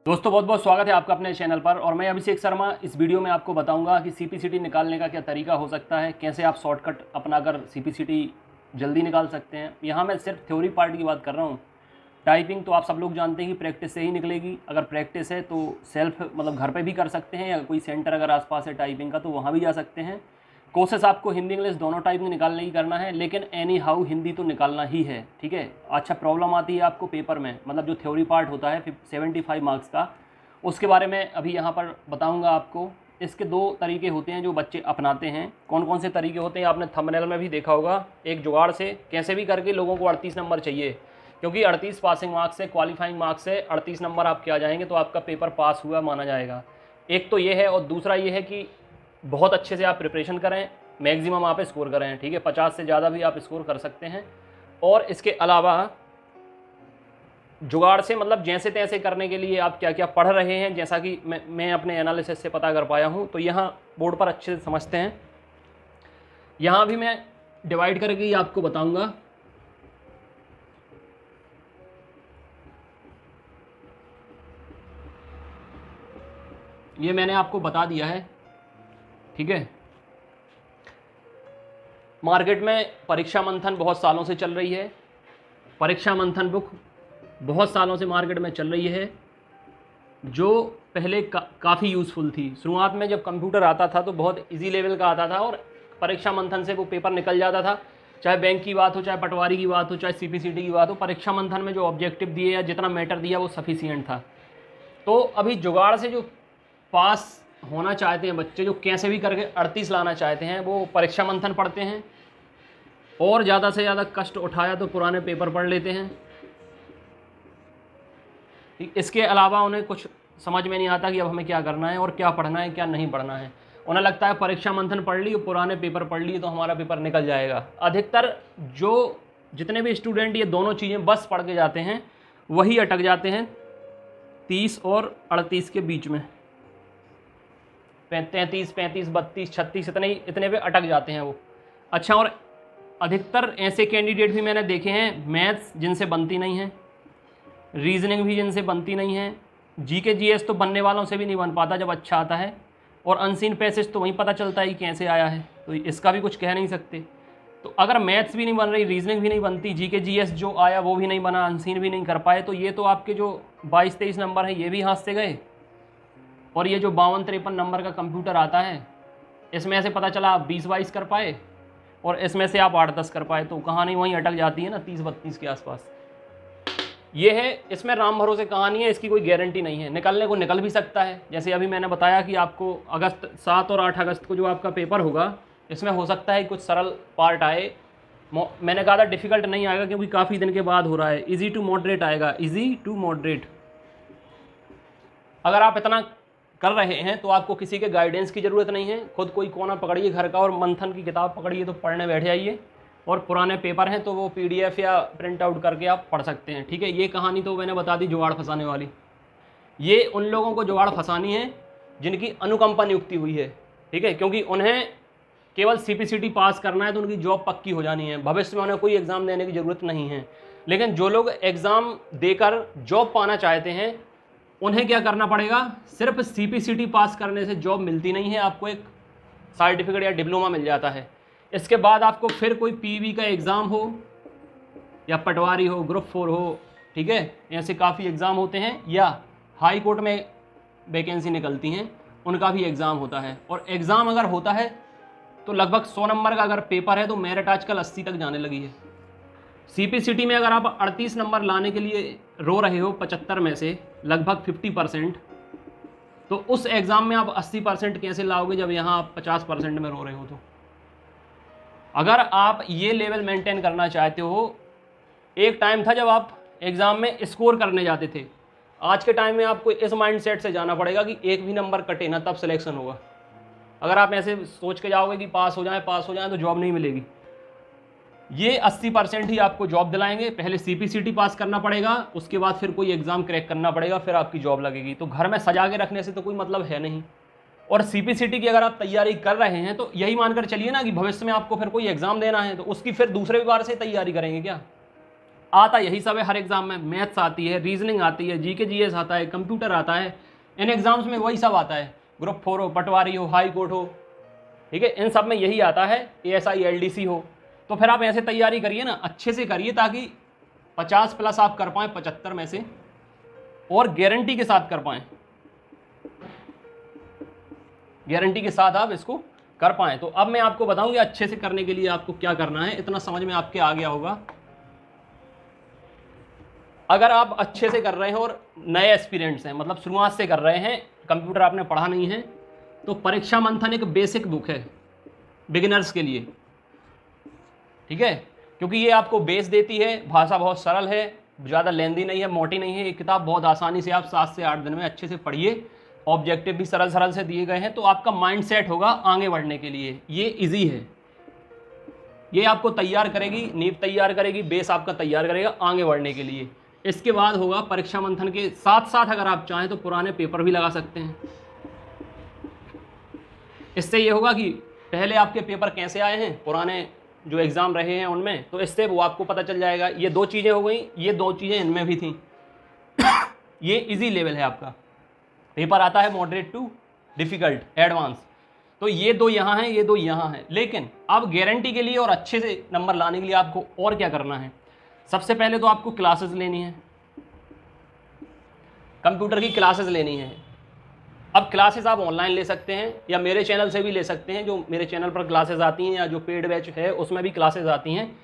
दोस्तों बहुत बहुत स्वागत है आपका अपने चैनल पर। और मैं अभिषेक शर्मा इस वीडियो में आपको बताऊंगा कि सीपीसीटी निकालने का क्या तरीका हो सकता है, कैसे आप शॉर्टकट अपनाकर सीपीसीटी जल्दी निकाल सकते हैं। यहाँ मैं सिर्फ थ्योरी पार्ट की बात कर रहा हूँ। टाइपिंग तो आप सब लोग जानते हैं कि प्रैक्टिस से ही निकलेगी। अगर प्रैक्टिस है तो सेल्फ मतलब घर पे भी कर सकते हैं, या कोई सेंटर अगर आसपास है टाइपिंग का तो वहाँ भी जा सकते हैं। कोशिश आपको हिंदी इंग्लिश दोनों टाइप में निकालने की करना है, लेकिन एनी हाउ हिंदी तो निकालना ही है, ठीक है। अच्छा, प्रॉब्लम आती है आपको पेपर में, मतलब जो थ्योरी पार्ट होता है 75 मार्क्स का, उसके बारे में अभी यहाँ पर बताऊँगा आपको। इसके दो तरीके होते हैं जो बच्चे अपनाते हैं। कौन कौन से तरीके होते हैं आपने थंबनेल में भी देखा होगा। एक जुगाड़ से कैसे भी करके लोगों को 38 नंबर चाहिए, क्योंकि 38 पासिंग मार्क्स से, क्वालिफाइंग मार्क्स से 38 नंबर आपके आ जाएंगे तो आपका पेपर पास हुआ माना जाएगा। एक तो ये है, और दूसरा ये है कि बहुत अच्छे से आप प्रिपरेशन करें, मैक्सिमम आप स्कोर करें, ठीक है। 50 से ज़्यादा भी आप स्कोर कर सकते हैं। और इसके अलावा जुगाड़ से मतलब जैसे तैसे करने के लिए आप क्या क्या पढ़ रहे हैं, जैसा कि मैं अपने एनालिसिस से पता कर पाया हूँ, तो यहाँ बोर्ड पर अच्छे से समझते हैं। यहाँ भी मैं डिवाइड करके ही आपको बताऊँगा। ये मैंने आपको बता दिया है, ठीक है। मार्केट में परीक्षा मंथन बहुत सालों से चल रही है। परीक्षा मंथन बुक बहुत सालों से मार्केट में चल रही है, जो पहले काफ़ी यूज़फुल थी। शुरुआत में जब कंप्यूटर आता था तो बहुत इजी लेवल का आता था, और परीक्षा मंथन से वो पेपर निकल जाता था। चाहे बैंक की बात हो, चाहे पटवारी की बात हो, चाहे सीपीसीटी की बात हो, परीक्षा मंथन में जो ऑब्जेक्टिव दिए या जितना मैटर दिया वो सफिशिएंट था। तो अभी जुगाड़ से जो पास होना चाहते हैं बच्चे, जो कैसे भी करके 38 लाना चाहते हैं, वो परीक्षा मंथन पढ़ते हैं, और ज़्यादा से ज़्यादा कष्ट उठाया तो पुराने पेपर पढ़ लेते हैं। इसके अलावा उन्हें कुछ समझ में नहीं आता कि अब हमें क्या करना है और क्या पढ़ना है क्या नहीं पढ़ना है। उन्हें लगता है परीक्षा मंथन पढ़ ली, पुराने पेपर पढ़ लिए तो हमारा पेपर निकल जाएगा। अधिकतर जो जितने भी स्टूडेंट ये दोनों चीज़ें बस पढ़ के जाते हैं, वही अटक जाते हैं 30 और 38 के बीच में। 33, 35, 32, 36 इतने पे अटक जाते हैं वो। अच्छा, और अधिकतर ऐसे कैंडिडेट भी मैंने देखे हैं मैथ्स जिनसे बनती नहीं है, रीजनिंग भी जिनसे बनती नहीं है, जीके जीएस तो बनने वालों से भी नहीं बन पाता जब अच्छा आता है, और अनसीन पैसेज तो वहीं पता चलता है कि कैसे आया है, तो इसका भी कुछ कह नहीं सकते। तो अगर मैथ्स भी नहीं बन रही, रीजनिंग भी नहीं बनती, जीके जीएस जो आया वो भी नहीं बना, अनसीन भी नहीं कर पाए, तो ये तो आपके जो 22-23 नंबर हैं ये भी हाथ से गए। और ये जो 52-53 नंबर का कंप्यूटर आता है, इसमें से पता चला आप 20-22 कर पाए और इसमें से आप 8-10 कर पाए, तो कहानी वहीं अटक जाती है ना 30-32 के आसपास। ये है, इसमें राम भरोसे कहानी है, इसकी कोई गारंटी नहीं है। निकलने को निकल भी सकता है, जैसे अभी मैंने बताया कि आपको अगस्त 7 और 8 अगस्त को जो आपका पेपर होगा, इसमें हो सकता है कुछ सरल पार्ट आए। मैंने कहा था डिफ़िकल्ट नहीं आएगा, क्योंकि काफ़ी दिन के बाद हो रहा है। इजी टू मॉडरेट आएगा, इजी टू मॉडरेट। अगर आप इतना कर रहे हैं तो आपको किसी के गाइडेंस की ज़रूरत नहीं है। खुद कोई कोना पकड़िए घर का और मंथन की किताब पकड़िए तो पढ़ने बैठ जाइए, और पुराने पेपर हैं तो वो पीडीएफ या प्रिंट आउट करके आप पढ़ सकते हैं, ठीक है। ये कहानी तो मैंने बता दी जुगाड़ फंसाने वाली। ये उन लोगों को जुगाड़ फंसानी है जिनकी अनुकंपा नियुक्ति हुई है, ठीक है, क्योंकि उन्हें केवल सीपीसीटी पास करना है तो उनकी जॉब पक्की हो जानी है, भविष्य में उन्हें कोई एग्ज़ाम देने की ज़रूरत नहीं है। लेकिन जो लोग एग्ज़ाम देकर जॉब पाना चाहते हैं, उन्हें क्या करना पड़ेगा, सिर्फ सीपीसीटी पास करने से जॉब मिलती नहीं है, आपको एक सर्टिफिकेट या डिप्लोमा मिल जाता है। इसके बाद आपको फिर कोई पीवी का एग्ज़ाम हो, या पटवारी हो, ग्रुप 4 हो, ठीक है, ऐसे काफ़ी एग्ज़ाम होते हैं, या हाई कोर्ट में वैकेंसी निकलती हैं, उनका भी एग्ज़ाम होता है। और एग्ज़ाम अगर होता है तो लगभग 100 नंबर का अगर पेपर है तो मेरिट आजकल 80 तक जाने लगी है। सीपीसीटी में अगर आप 38 नंबर लाने के लिए रो रहे हो 75 में से लगभग 50%, तो उस एग्ज़ाम में आप 80% कैसे लाओगे जब यहाँ आप 50% में रो रहे हो। तो अगर आप ये लेवल मेंटेन करना चाहते हो, एक टाइम था जब आप एग्ज़ाम में स्कोर करने जाते थे, आज के टाइम में आपको इस माइंडसेट से जाना पड़ेगा कि एक भी नंबर कटे ना तब सिलेक्शन होगा। अगर आप ऐसे सोच के जाओगे कि पास हो जाए तो जॉब नहीं मिलेगी। ये 80% ही आपको जॉब दिलाएंगे। पहले सीपीसीटी पास करना पड़ेगा, उसके बाद फिर कोई एग्ज़ाम क्रैक करना पड़ेगा, फिर आपकी जॉब लगेगी। तो घर में सजा के रखने से तो कोई मतलब है नहीं। और सीपीसीटी की अगर आप तैयारी कर रहे हैं तो यही मानकर चलिए ना कि भविष्य में आपको फिर कोई एग्ज़ाम देना है, तो उसकी फिर दूसरे बार से तैयारी करेंगे क्या। आता यही सब है हर एग्जाम में। मैथ्स आती है, रीजनिंग आती है, जीके जीएस आता है, कंप्यूटर आता है, इन एग्जाम्स में वही सब आता है। ग्रुप 4 हो, पटवारी हो, हाई कोर्ट हो, ठीक है, इन सब में यही आता है। ASI LDC हो। तो फिर आप ऐसे तैयारी करिए ना, अच्छे से करिए, ताकि 50 प्लस आप कर पाएँ 75 में से, और गारंटी के साथ कर पाएँ, गारंटी के साथ आप इसको कर पाएँ। तो अब मैं आपको बताऊंगी अच्छे से करने के लिए आपको क्या करना है। इतना समझ में आपके आ गया होगा। अगर आप अच्छे से कर रहे हैं और नए एस्पिरेंट्स हैं, मतलब शुरुआत से कर रहे हैं, कंप्यूटर आपने पढ़ा नहीं है, तो परीक्षा मंथन एक बेसिक बुक है बिगिनर्स के लिए, ठीक है, क्योंकि ये आपको बेस देती है, भाषा बहुत सरल है, ज़्यादा लेंदी नहीं है, मोटी नहीं है। ये किताब बहुत आसानी से आप 7 से 8 दिन में अच्छे से पढ़िए। ऑब्जेक्टिव भी सरल सरल से दिए गए हैं, तो आपका माइंड सेट होगा आगे बढ़ने के लिए। ये इजी है, ये आपको तैयार करेगी, नींव तैयार करेगी, बेस आपका तैयार करेगा आगे बढ़ने के लिए। इसके बाद होगा परीक्षा मंथन के साथ साथ अगर आप चाहें तो पुराने पेपर भी लगा सकते हैं। इससे ये होगा कि पहले आपके पेपर कैसे आए हैं, पुराने जो एग्ज़ाम रहे हैं उनमें, तो इससे वो आपको पता चल जाएगा। ये 2 चीज़ें हो गई, ये 2 चीज़ें इनमें भी थी। ये इजी लेवल है आपका। पेपर आता है मॉडरेट टू डिफ़िकल्ट, एडवांस, तो ये 2 यहाँ हैं, ये 2 यहाँ हैं। लेकिन अब गारंटी के लिए और अच्छे से नंबर लाने के लिए आपको और क्या करना है। सबसे पहले तो आपको क्लासेस लेनी है, कंप्यूटर की क्लासेस लेनी है। अब क्लासेस आप ऑनलाइन ले सकते हैं या मेरे चैनल से भी ले सकते हैं। जो मेरे चैनल पर क्लासेस आती हैं या जो पेड बैच है उसमें भी क्लासेस आती हैं,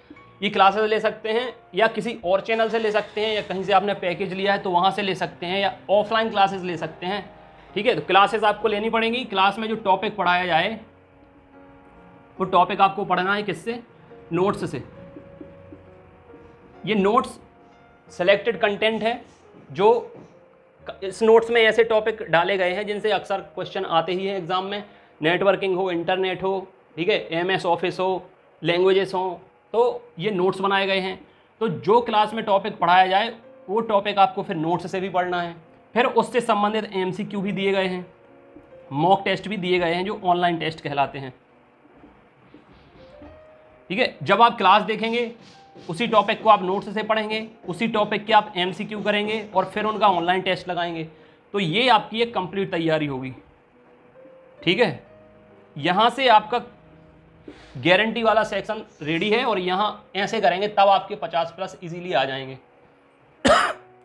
ये क्लासेस ले सकते हैं, या किसी और चैनल से ले सकते हैं, या कहीं से आपने पैकेज लिया है तो वहाँ से ले सकते हैं, या ऑफलाइन क्लासेस ले सकते हैं, ठीक है। तो क्लासेस आपको लेनी पड़ेंगी। क्लास में जो टॉपिक पढ़ाया जाए वो टॉपिक आपको पढ़ना है किससे, नोट्स से। ये नोट्स सेलेक्टेड कंटेंट है, जो इस नोट्स में ऐसे टॉपिक डाले गए हैं जिनसे अक्सर क्वेश्चन आते ही हैं एग्जाम में। नेटवर्किंग हो, इंटरनेट हो, ठीक है, MS ऑफिस हो, लैंग्वेजेस हो, तो ये नोट्स बनाए गए हैं। तो जो क्लास में टॉपिक पढ़ाया जाए वो टॉपिक आपको फिर नोट्स से भी पढ़ना है। फिर उससे संबंधित MCQ भी दिए गए हैं, मॉक टेस्ट भी दिए गए हैं, जो ऑनलाइन टेस्ट कहलाते हैं, ठीक है। जब आप क्लास देखेंगे उसी टॉपिक को आप नोट्स से पढ़ेंगे, उसी टॉपिक के आप MCQ करेंगे और फिर उनका ऑनलाइन टेस्ट लगाएंगे। तो ये आपकी एक कंप्लीट तैयारी होगी, ठीक है। यहाँ से आपका गारंटी वाला सेक्शन रेडी है, और यहाँ ऐसे करेंगे तब आपके 50 प्लस इजीली आ जाएंगे।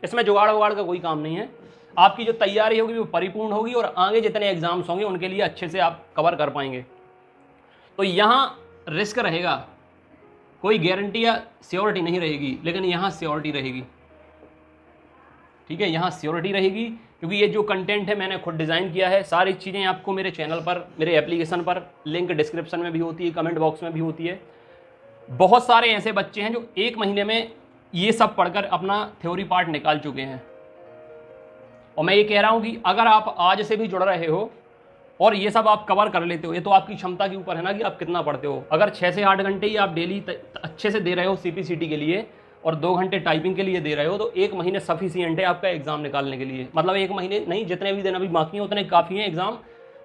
इसमें जुगाड़ वगाड़ का कोई काम नहीं है। आपकी जो तैयारी होगी वो परिपूर्ण होगी, और आगे जितने एग्जाम्स होंगे उनके लिए अच्छे से आप कवर कर पाएंगे। तो यहाँ रिस्क रहेगा, कोई गारंटी या श्योरिटी नहीं रहेगी, लेकिन यहाँ श्योरिटी रहेगी, ठीक है। यहाँ श्योरिटी रहेगी, क्योंकि ये जो कंटेंट है मैंने खुद डिज़ाइन किया है। सारी चीज़ें आपको मेरे चैनल पर, मेरे एप्लीकेशन पर, लिंक डिस्क्रिप्शन में भी होती है, कमेंट बॉक्स में भी होती है। बहुत सारे ऐसे बच्चे हैं जो 1 महीने में ये सब पढ़कर अपना थ्योरी पार्ट निकाल चुके हैं। और मैं ये कह रहा हूँ कि अगर आप आज से भी जुड़ रहे हो और ये सब आप कवर कर लेते हो, ये तो आपकी क्षमता के ऊपर है ना कि आप कितना पढ़ते हो। अगर 6 से 8 घंटे ही आप डेली अच्छे से दे रहे हो CPCT के लिए, और 2 घंटे टाइपिंग के लिए दे रहे हो, तो 1 महीने सफिशिएंट है आपका एग्ज़ाम निकालने के लिए। मतलब 1 महीने नहीं, जितने भी दिन अभी बाकी हैं उतने काफ़ी हैं एग्ज़ाम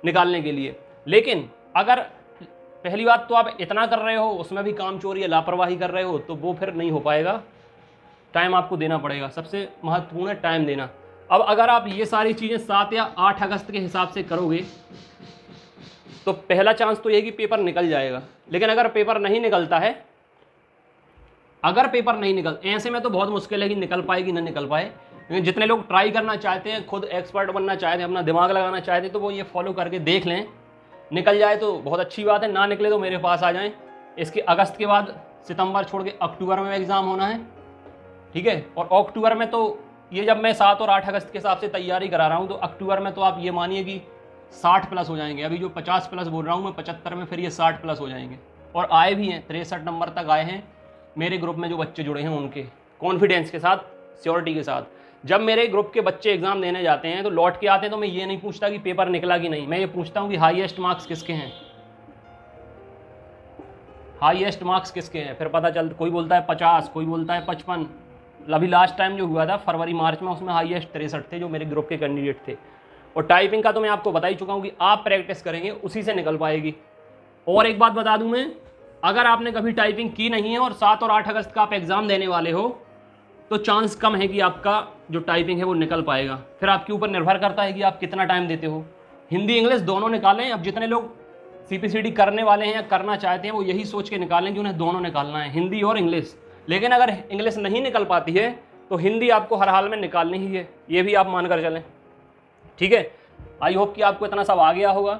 निकालने के लिए। लेकिन अगर पहली बात तो आप इतना कर रहे हो, उसमें भी काम चोरी या लापरवाही कर रहे हो, तो वो फिर नहीं हो पाएगा। टाइम आपको देना पड़ेगा, सबसे महत्वपूर्ण है टाइम देना। अब अगर आप ये सारी चीज़ें 7 या 8 अगस्त के हिसाब से करोगे तो पहला चांस तो ये कि पेपर निकल जाएगा। लेकिन अगर पेपर नहीं निकलता है, अगर पेपर नहीं निकल, ऐसे में तो बहुत मुश्किल है कि निकल पाएगी ना निकल पाए। लेकिन जितने लोग ट्राई करना चाहते हैं, खुद एक्सपर्ट बनना चाहते हैं, अपना दिमाग लगाना चाहते हैं, तो वो ये फॉलो करके देख लें। निकल जाए तो बहुत अच्छी बात है, ना निकले तो मेरे पास आ जाएं। इसके अगस्त के बाद सितंबर छोड़ के अक्टूबर में एग्ज़ाम होना है, ठीक है। और अक्टूबर में तो ये जब मैं 7 और 8 अगस्त के हिसाब से तैयारी करा रहा हूँ, तो अक्टूबर में तो आप ये मानिए कि 60 प्लस हो जाएंगे। अभी जो 50 प्लस बोल रहा हूँ मैं, 75 में फिर ये 60 प्लस हो जाएंगे। और आए भी हैं, 63 नंबर तक आए हैं मेरे ग्रुप में जो बच्चे जुड़े हैं उनके, कॉन्फिडेंस के साथ, श्योरिटी के साथ। जब मेरे ग्रुप के बच्चे एग्ज़ाम देने जाते हैं तो लौट के आते हैं, तो मैं ये नहीं पूछता कि पेपर निकला कि नहीं, मैं ये पूछता हूँ कि हाईएस्ट मार्क्स किसके हैं, हाईएस्ट मार्क्स किसके हैं। फिर पता चलता, कोई बोलता है 50, कोई बोलता है 55। अभी लास्ट टाइम जो हुआ था फरवरी मार्च में, उसमें हाईएस्ट 63 थे जो मेरे ग्रुप के कैंडिडेट थे। और टाइपिंग का तो मैं आपको बता ही चुका हूँ कि आप प्रैक्टिस करेंगे उसी से निकल पाएगी। और एक बात बता दूँ मैं, अगर आपने कभी टाइपिंग की नहीं है और 7 और 8 अगस्त का आप एग्ज़ाम देने वाले हो, तो चांस कम है कि आपका जो टाइपिंग है वो निकल पाएगा। फिर आपके ऊपर निर्भर करता है कि आप कितना टाइम देते हो। हिंदी इंग्लिश दोनों निकालें। अब जितने लोग CPCD करने वाले हैं या करना चाहते हैं वो यही सोच के निकालें कि उन्हें दोनों निकालना है, हिंदी और इंग्लिश। लेकिन अगर इंग्लिश नहीं निकल पाती है तो हिंदी आपको हर हाल में निकालनी ही है, ये भी आप मान कर चलें। ठीक है, आई होप कि आपको इतना सब आ गया होगा।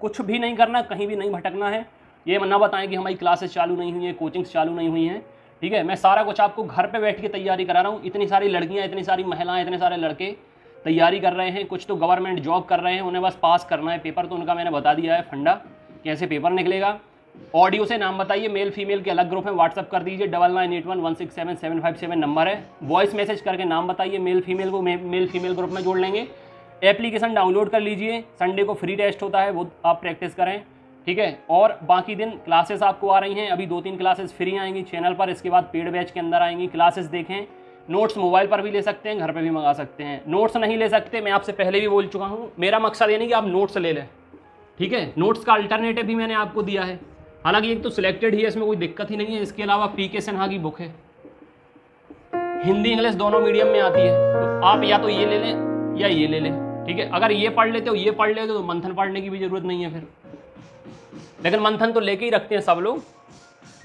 कुछ भी नहीं करना, कहीं भी नहीं भटकना है। ये ना बताएं कि हमारी क्लासेस चालू नहीं हुई हैं, कोचिंग्स चालू नहीं हुई हैं। ठीक है, मैं सारा कुछ आपको घर पे बैठ के तैयारी करा रहा हूँ। इतनी सारी लड़कियाँ, इतनी सारी महिलाएं, इतने सारे लड़के तैयारी कर रहे हैं, कुछ तो गवर्नमेंट जॉब कर रहे हैं, उन्हें बस पास करना है पेपर। तो उनका मैंने बता दिया है फंडा, कैसे पेपर निकलेगा। ऑडियो से नाम बताइए, मेल फीमेल के अलग ग्रुप है, व्हाट्सअप कर दीजिए, 9981167757 नंबर है। वॉइस मैसेज करके नाम बताइए, मेल फीमेल को मेल फीमेल ग्रुप में जोड़ लेंगे। एप्लीकेशन डाउनलोड कर लीजिए, संडे को फ्री टेस्ट होता है, वो आप प्रैक्टिस करें। ठीक है, और बाकी दिन क्लासेस आपको आ रही हैं, अभी 2-3 क्लासेस फ्री आएंगी चैनल पर, इसके बाद पेड बैच के अंदर आएंगी। क्लासेस देखें, नोट्स मोबाइल पर भी ले सकते हैं, घर पे भी मंगा सकते हैं। नोट्स नहीं ले सकते, मैं आपसे पहले भी बोल चुका हूँ, मेरा मकसद ये नहीं कि आप नोट्स ले लें। ठीक है, नोट्स का अल्टरनेटिव भी मैंने आपको दिया है, हालांकि एक तो सिलेक्टेड ही है, इसमें कोई दिक्कत ही नहीं है। इसके अलावा PK सिन्हा की बुक है, हिंदी इंग्लिश दोनों मीडियम में आती है, तो आप या तो ये ले लें या ये ले लें। ठीक है, अगर ये पढ़ लेते हो, ये पढ़ लेते हो, तो मंथन पढ़ने की भी ज़रूरत नहीं है फिर। लेकिन मंथन तो लेके ही रखते हैं सब लोग।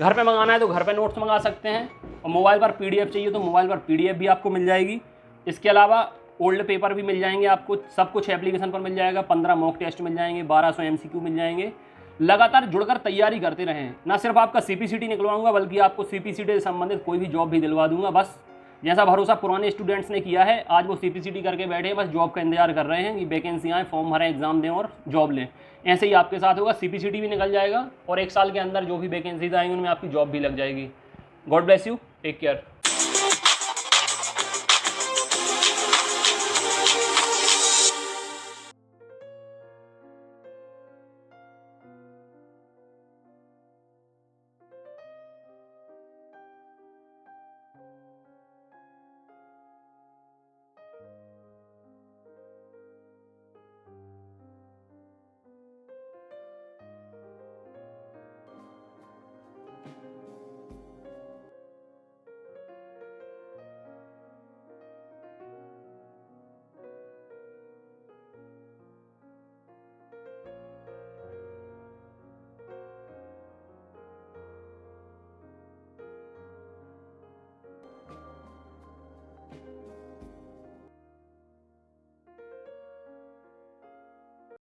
घर पे मंगाना है तो घर पे नोट्स मंगा सकते हैं, और मोबाइल पर PDF चाहिए तो मोबाइल पर PDF भी आपको मिल जाएगी। इसके अलावा ओल्ड पेपर भी मिल जाएंगे आपको, सब कुछ एप्लीकेशन पर मिल जाएगा। 15 मॉक टेस्ट मिल जाएंगे, 1200 MCQ मिल जाएंगे। लगातार जुड़कर तैयारी करते रहें। ना सिर्फ आपका CPCD निकलवाऊंगा, बल्कि आपको CPCD से संबंधित कोई भी जॉब भी दिलवा दूंगा। बस जैसा भरोसा पुराने स्टूडेंट्स ने किया है, आज वो CPCD करके बैठे हैं, बस जॉब का इंतजार कर रहे हैं कि वैकेंसी आए, फॉर्म भरें, एग्जाम दें और जॉब लें। ऐसे ही आपके साथ होगा, CPCD भी निकल जाएगा और 1 साल के अंदर जो भी वैकेंसीज आएंगी उनमें आपकी जॉब भी लग जाएगी। God bless you, take care.